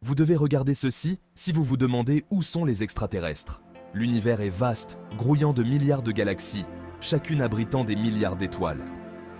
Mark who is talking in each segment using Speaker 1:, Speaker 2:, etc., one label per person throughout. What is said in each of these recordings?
Speaker 1: Vous devez regarder ceci si vous vous demandez où sont les extraterrestres. L'univers est vaste, grouillant de milliards de galaxies, chacune abritant des milliards d'étoiles.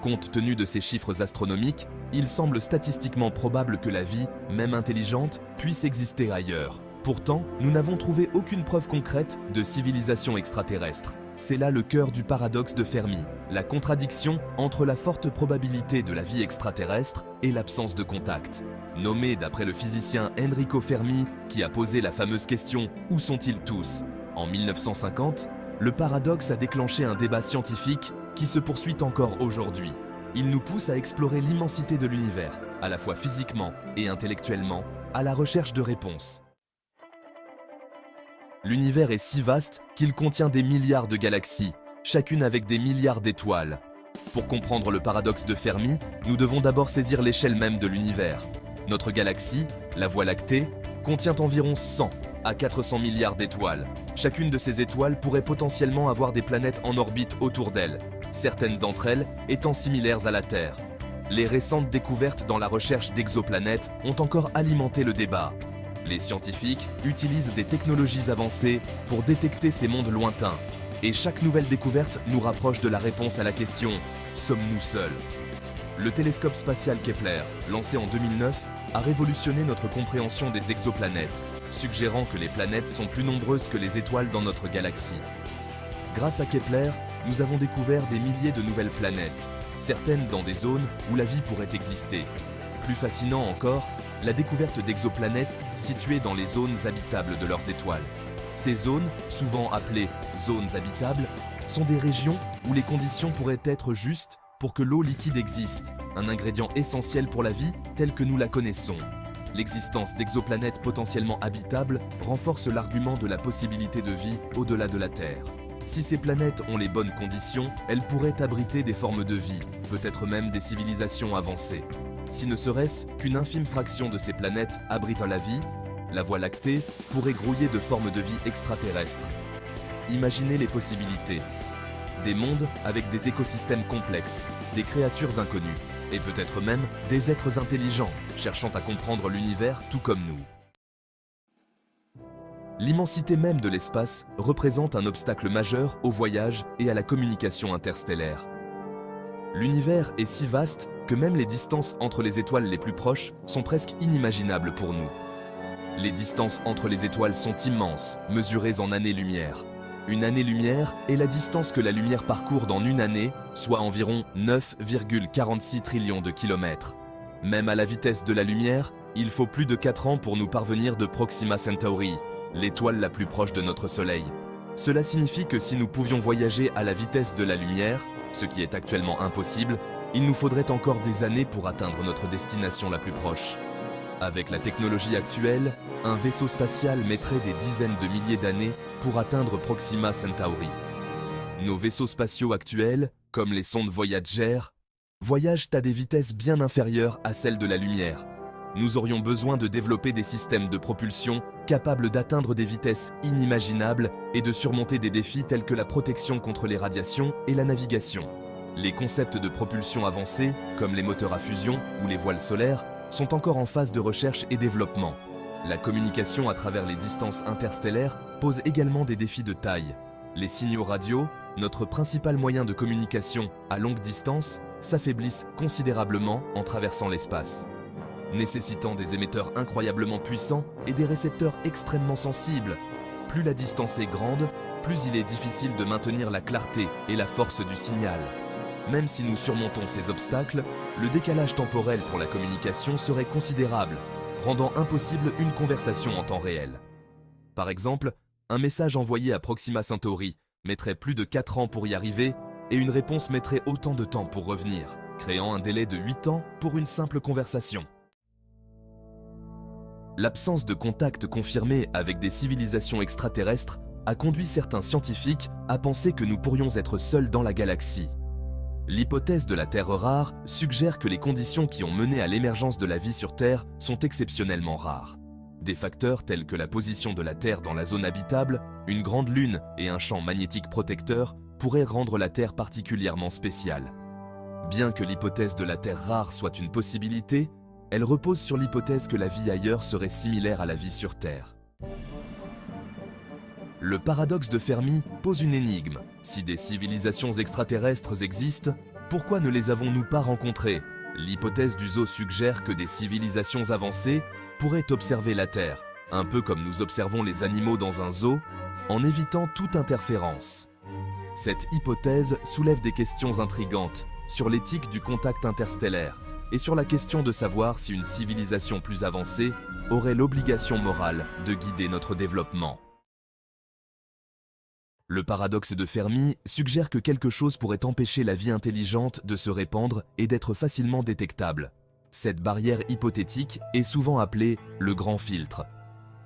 Speaker 1: Compte tenu de ces chiffres astronomiques, il semble statistiquement probable que la vie, même intelligente, puisse exister ailleurs. Pourtant, nous n'avons trouvé aucune preuve concrète de civilisation extraterrestre. C'est là le cœur du paradoxe de Fermi, la contradiction entre la forte probabilité de la vie extraterrestre et l'absence de contact. Nommé d'après le physicien Enrico Fermi, qui a posé la fameuse question « Où sont-ils tous ?» en 1950, le paradoxe a déclenché un débat scientifique qui se poursuit encore aujourd'hui. Il nous pousse à explorer l'immensité de l'univers, à la fois physiquement et intellectuellement, à la recherche de réponses. L'univers est si vaste qu'il contient des milliards de galaxies, chacune avec des milliards d'étoiles. Pour comprendre le paradoxe de Fermi, nous devons d'abord saisir l'échelle même de l'univers. Notre galaxie, la Voie lactée, contient environ 100 à 400 milliards d'étoiles. Chacune de ces étoiles pourrait potentiellement avoir des planètes en orbite autour d'elle, certaines d'entre elles étant similaires à la Terre. Les récentes découvertes dans la recherche d'exoplanètes ont encore alimenté le débat. Les scientifiques utilisent des technologies avancées pour détecter ces mondes lointains. Et chaque nouvelle découverte nous rapproche de la réponse à la question « Sommes-nous seuls ?» Le télescope spatial Kepler, lancé en 2009, a révolutionné notre compréhension des exoplanètes, suggérant que les planètes sont plus nombreuses que les étoiles dans notre galaxie. Grâce à Kepler, nous avons découvert des milliers de nouvelles planètes, certaines dans des zones où la vie pourrait exister. Plus fascinant encore, la découverte d'exoplanètes situées dans les zones habitables de leurs étoiles. Ces zones, souvent appelées zones habitables, sont des régions où les conditions pourraient être justes pour que l'eau liquide existe, un ingrédient essentiel pour la vie telle que nous la connaissons. L'existence d'exoplanètes potentiellement habitables renforce l'argument de la possibilité de vie au-delà de la Terre. Si ces planètes ont les bonnes conditions, elles pourraient abriter des formes de vie, peut-être même des civilisations avancées. Si ne serait-ce qu'une infime fraction de ces planètes abrite la vie, la Voie lactée pourrait grouiller de formes de vie extraterrestres. Imaginez les possibilités. Des mondes avec des écosystèmes complexes, des créatures inconnues, et peut-être même des êtres intelligents, cherchant à comprendre l'univers tout comme nous. L'immensité même de l'espace représente un obstacle majeur au voyage et à la communication interstellaire. L'univers est si vaste que même les distances entre les étoiles les plus proches sont presque inimaginables pour nous. Les distances entre les étoiles sont immenses, mesurées en années-lumière. Une année-lumière est la distance que la lumière parcourt dans une année, soit environ 9,46 trillions de kilomètres. Même à la vitesse de la lumière, il faut plus de 4 ans pour nous parvenir de Proxima Centauri, l'étoile la plus proche de notre Soleil. Cela signifie que si nous pouvions voyager à la vitesse de la lumière, ce qui est actuellement impossible, il nous faudrait encore des années pour atteindre notre destination la plus proche. Avec la technologie actuelle, un vaisseau spatial mettrait des dizaines de milliers d'années pour atteindre Proxima Centauri. Nos vaisseaux spatiaux actuels, comme les sondes Voyager, voyagent à des vitesses bien inférieures à celles de la lumière. Nous aurions besoin de développer des systèmes de propulsion capables d'atteindre des vitesses inimaginables et de surmonter des défis tels que la protection contre les radiations et la navigation. Les concepts de propulsion avancés, comme les moteurs à fusion ou les voiles solaires, sont encore en phase de recherche et développement. La communication à travers les distances interstellaires pose également des défis de taille. Les signaux radio, notre principal moyen de communication à longue distance, s'affaiblissent considérablement en traversant l'espace, nécessitant des émetteurs incroyablement puissants et des récepteurs extrêmement sensibles. Plus la distance est grande, plus il est difficile de maintenir la clarté et la force du signal. Même si nous surmontons ces obstacles, le décalage temporel pour la communication serait considérable, rendant impossible une conversation en temps réel. Par exemple, un message envoyé à Proxima Centauri mettrait plus de 4 ans pour y arriver et une réponse mettrait autant de temps pour revenir, créant un délai de 8 ans pour une simple conversation. L'absence de contact confirmé avec des civilisations extraterrestres a conduit certains scientifiques à penser que nous pourrions être seuls dans la galaxie. L'hypothèse de la Terre rare suggère que les conditions qui ont mené à l'émergence de la vie sur Terre sont exceptionnellement rares. Des facteurs tels que la position de la Terre dans la zone habitable, une grande lune et un champ magnétique protecteur pourraient rendre la Terre particulièrement spéciale. Bien que l'hypothèse de la Terre rare soit une possibilité, Elle repose sur l'hypothèse que la vie ailleurs serait similaire à la vie sur Terre. Le paradoxe de Fermi pose une énigme. Si des civilisations extraterrestres existent, pourquoi ne les avons-nous pas rencontrées? L'hypothèse du zoo suggère que des civilisations avancées pourraient observer la Terre, un peu comme nous observons les animaux dans un zoo, en évitant toute interférence. Cette hypothèse soulève des questions intrigantes sur l'éthique du contact interstellaire et sur la question de savoir si une civilisation plus avancée aurait l'obligation morale de guider notre développement. Le paradoxe de Fermi suggère que quelque chose pourrait empêcher la vie intelligente de se répandre et d'être facilement détectable. Cette barrière hypothétique est souvent appelée le grand filtre.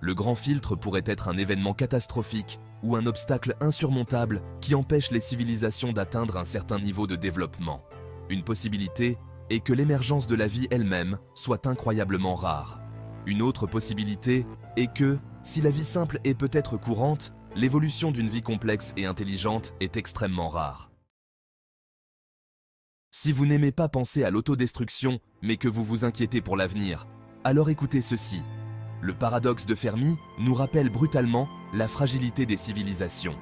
Speaker 1: Le grand filtre pourrait être un événement catastrophique ou un obstacle insurmontable qui empêche les civilisations d'atteindre un certain niveau de développement. Une possibilité est que l'émergence de la vie elle-même soit incroyablement rare. Une autre possibilité est que, si la vie simple est peut-être courante, l'évolution d'une vie complexe et intelligente est extrêmement rare. Si vous n'aimez pas penser à l'autodestruction, mais que vous vous inquiétez pour l'avenir, alors écoutez ceci. Le paradoxe de Fermi nous rappelle brutalement la fragilité des civilisations.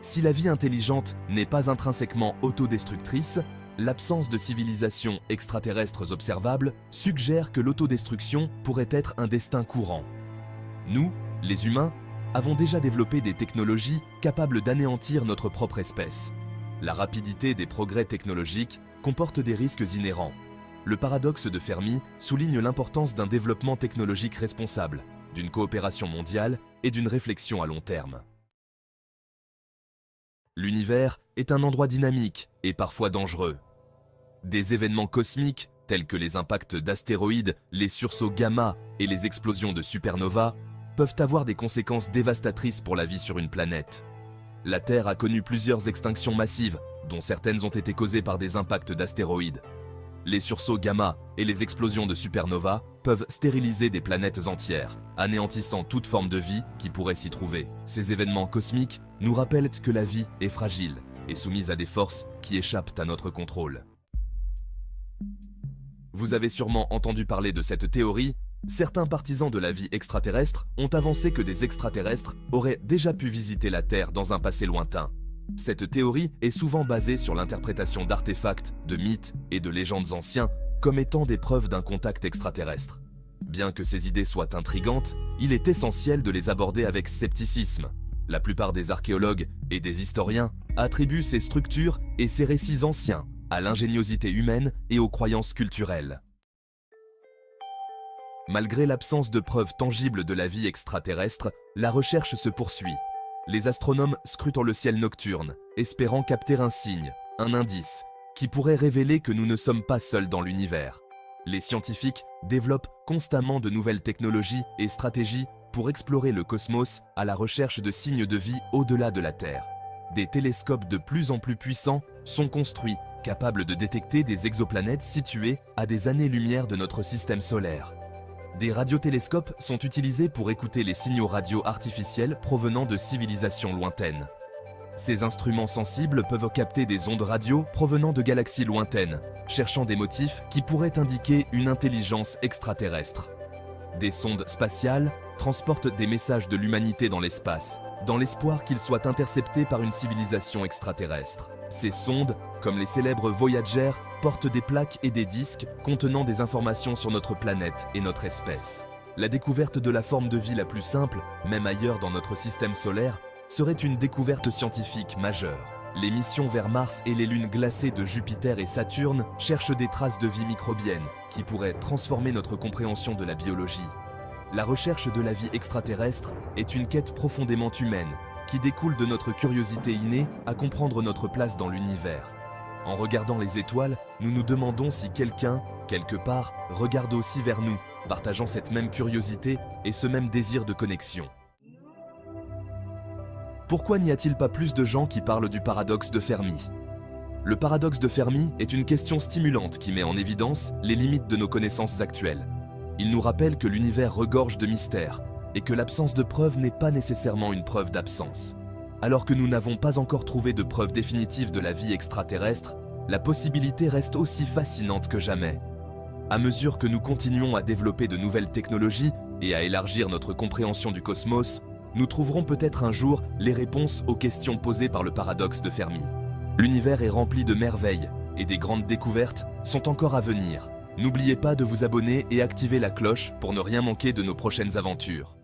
Speaker 1: Si la vie intelligente n'est pas intrinsèquement autodestructrice, l'absence de civilisations extraterrestres observables suggère que l'autodestruction pourrait être un destin courant. Nous, les humains, avons déjà développé des technologies capables d'anéantir notre propre espèce. La rapidité des progrès technologiques comporte des risques inhérents. Le paradoxe de Fermi souligne l'importance d'un développement technologique responsable, d'une coopération mondiale et d'une réflexion à long terme. L'univers est un endroit dynamique et parfois dangereux. Des événements cosmiques, tels que les impacts d'astéroïdes, les sursauts gamma et les explosions de supernovas, peuvent avoir des conséquences dévastatrices pour la vie sur une planète. La Terre a connu plusieurs extinctions massives, dont certaines ont été causées par des impacts d'astéroïdes. Les sursauts gamma et les explosions de supernovas peuvent stériliser des planètes entières, anéantissant toute forme de vie qui pourrait s'y trouver. Ces événements cosmiques nous rappellent que la vie est fragile et soumise à des forces qui échappent à notre contrôle. Vous avez sûrement entendu parler de cette théorie. Certains partisans de la vie extraterrestre ont avancé que des extraterrestres auraient déjà pu visiter la Terre dans un passé lointain. Cette théorie est souvent basée sur l'interprétation d'artefacts, de mythes et de légendes anciens comme étant des preuves d'un contact extraterrestre. Bien que ces idées soient intrigantes, il est essentiel de les aborder avec scepticisme. La plupart des archéologues et des historiens attribuent ces structures et ces récits anciens à l'ingéniosité humaine et aux croyances culturelles. Malgré l'absence de preuves tangibles de la vie extraterrestre, la recherche se poursuit. Les astronomes scrutent le ciel nocturne, espérant capter un signe, un indice, qui pourrait révéler que nous ne sommes pas seuls dans l'univers. Les scientifiques développent constamment de nouvelles technologies et stratégies pour explorer le cosmos à la recherche de signes de vie au-delà de la Terre. Des télescopes de plus en plus puissants sont construits, capables de détecter des exoplanètes situées à des années-lumière de notre système solaire. Des radiotélescopes sont utilisés pour écouter les signaux radio artificiels provenant de civilisations lointaines. Ces instruments sensibles peuvent capter des ondes radio provenant de galaxies lointaines, cherchant des motifs qui pourraient indiquer une intelligence extraterrestre. Des sondes spatiales transportent des messages de l'humanité dans l'espace, dans l'espoir qu'ils soient interceptés par une civilisation extraterrestre. Ces sondes, comme les célèbres Voyager, portent des plaques et des disques contenant des informations sur notre planète et notre espèce. La découverte de la forme de vie la plus simple, même ailleurs dans notre système solaire, serait une découverte scientifique majeure. Les missions vers Mars et les lunes glacées de Jupiter et Saturne cherchent des traces de vie microbienne qui pourraient transformer notre compréhension de la biologie. La recherche de la vie extraterrestre est une quête profondément humaine qui découle de notre curiosité innée à comprendre notre place dans l'univers. En regardant les étoiles, nous nous demandons si quelqu'un, quelque part, regarde aussi vers nous, partageant cette même curiosité et ce même désir de connexion. Pourquoi n'y a-t-il pas plus de gens qui parlent du paradoxe de Fermi? Le paradoxe de Fermi est une question stimulante qui met en évidence les limites de nos connaissances actuelles. Il nous rappelle que l'univers regorge de mystères et que l'absence de preuves n'est pas nécessairement une preuve d'absence. Alors que nous n'avons pas encore trouvé de preuve définitive de la vie extraterrestre, la possibilité reste aussi fascinante que jamais. À mesure que nous continuons à développer de nouvelles technologies et à élargir notre compréhension du cosmos, nous trouverons peut-être un jour les réponses aux questions posées par le paradoxe de Fermi. L'univers est rempli de merveilles et des grandes découvertes sont encore à venir. N'oubliez pas de vous abonner et activer la cloche pour ne rien manquer de nos prochaines aventures.